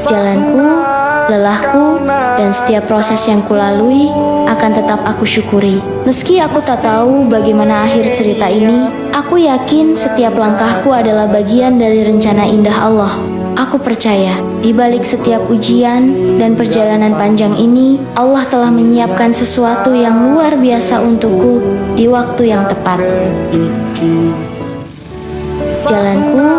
Jalanku, lelahku, dan setiap proses yang kulalui akan tetap aku syukuri. Meski aku tak tahu bagaimana akhir cerita ini, aku yakin setiap langkahku adalah bagian dari rencana indah Allah. Aku percaya, di balik setiap ujian dan perjalanan panjang ini, Allah telah menyiapkan sesuatu yang luar biasa untukku di waktu yang tepat. Jalanku,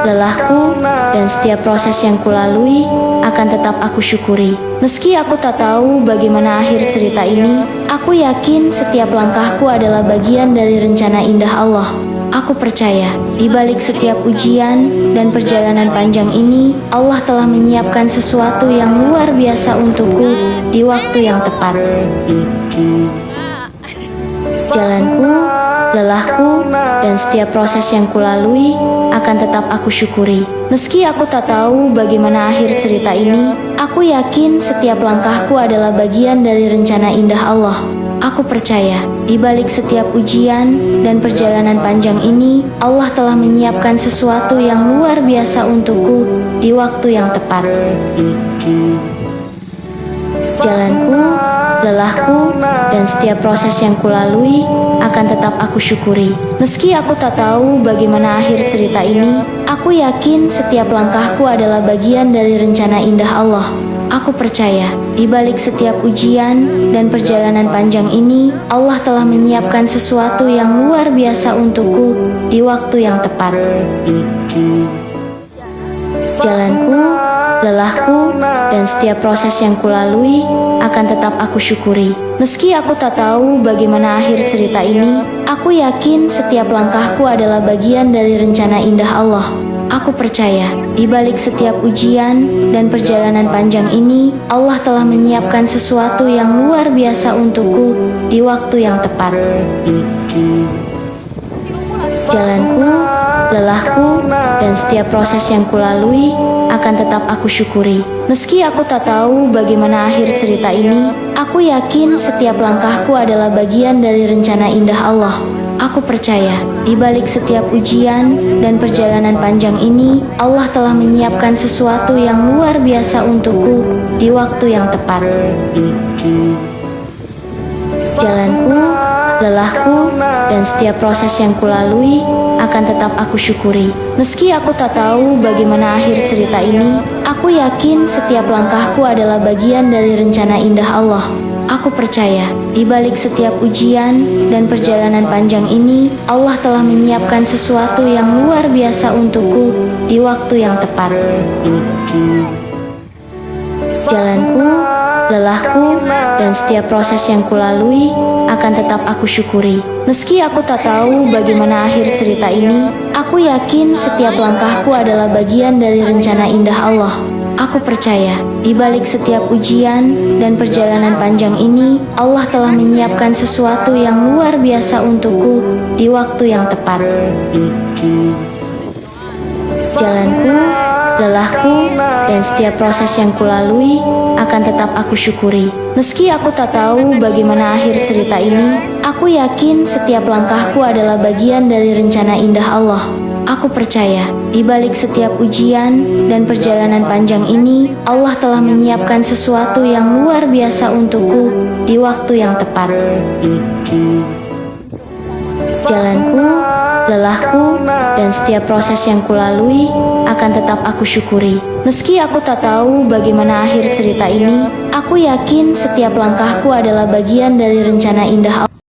lelahku, dan setiap proses yang kulalui akan tetap aku syukuri. Meski aku tak tahu bagaimana akhir cerita ini, aku yakin setiap langkahku adalah bagian dari rencana indah Allah. Aku percaya, di balik setiap ujian dan perjalanan panjang ini, Allah telah menyiapkan sesuatu yang luar biasa untukku di waktu yang tepat. Jalanku, lelahku, dan setiap proses yang kulalui akan tetap aku syukuri. Meski aku tak tahu bagaimana akhir cerita ini, aku yakin setiap langkahku adalah bagian dari rencana indah Allah. Aku percaya, di balik setiap ujian dan perjalanan panjang ini, Allah telah menyiapkan sesuatu yang luar biasa untukku di waktu yang tepat. Jalanku, lelahku, dan setiap proses yang kulalui akan tetap aku syukuri. Meski aku tak tahu bagaimana akhir cerita ini, aku yakin setiap langkahku adalah bagian dari rencana indah Allah. Aku percaya, di balik setiap ujian dan perjalanan panjang ini, Allah telah menyiapkan sesuatu yang luar biasa untukku di waktu yang tepat. Jalanku, lelahku, dan setiap proses yang kulalui akan tetap aku syukuri. Meski aku tak tahu bagaimana akhir cerita ini, aku yakin setiap langkahku adalah bagian dari rencana indah Allah. Aku percaya, di balik setiap ujian dan perjalanan panjang ini, Allah telah menyiapkan sesuatu yang luar biasa untukku di waktu yang tepat. Jalanku, lelahku, dan setiap proses yang kulalui akan tetap aku syukuri. Meski aku tak tahu bagaimana akhir cerita ini, aku yakin setiap langkahku adalah bagian dari rencana indah Allah. Aku percaya, di balik setiap ujian dan perjalanan panjang ini, Allah telah menyiapkan sesuatu yang luar biasa untukku di waktu yang tepat. Jalanku, lelahku, dan setiap proses yang kulalui akan tetap aku syukuri. Meski aku tak tahu bagaimana akhir cerita ini, aku yakin setiap langkahku adalah bagian dari rencana indah Allah. Aku percaya, di balik setiap ujian dan perjalanan panjang ini, Allah telah menyiapkan sesuatu yang luar biasa untukku di waktu yang tepat. Jalanku, lelahku, dan setiap proses yang kulalui akan tetap aku syukuri. Meski aku tak tahu bagaimana akhir cerita ini, aku yakin setiap langkahku adalah bagian dari rencana indah Allah. Aku percaya, di balik setiap ujian dan perjalanan panjang ini, Allah telah menyiapkan sesuatu yang luar biasa untukku di waktu yang tepat. Jalanku, lelahku, dan setiap proses yang kulalui akan tetap aku syukuri. Meski aku tak tahu bagaimana akhir cerita ini, aku yakin setiap langkahku adalah bagian dari rencana indah Allah. Aku percaya, di balik setiap ujian dan perjalanan panjang ini, Allah telah menyiapkan sesuatu yang luar biasa untukku di waktu yang tepat. Jalanku, lelahku, dan setiap proses yang kulalui akan tetap aku syukuri. Meski aku tak tahu bagaimana akhir cerita ini, aku yakin setiap langkahku adalah bagian dari rencana indah Allah.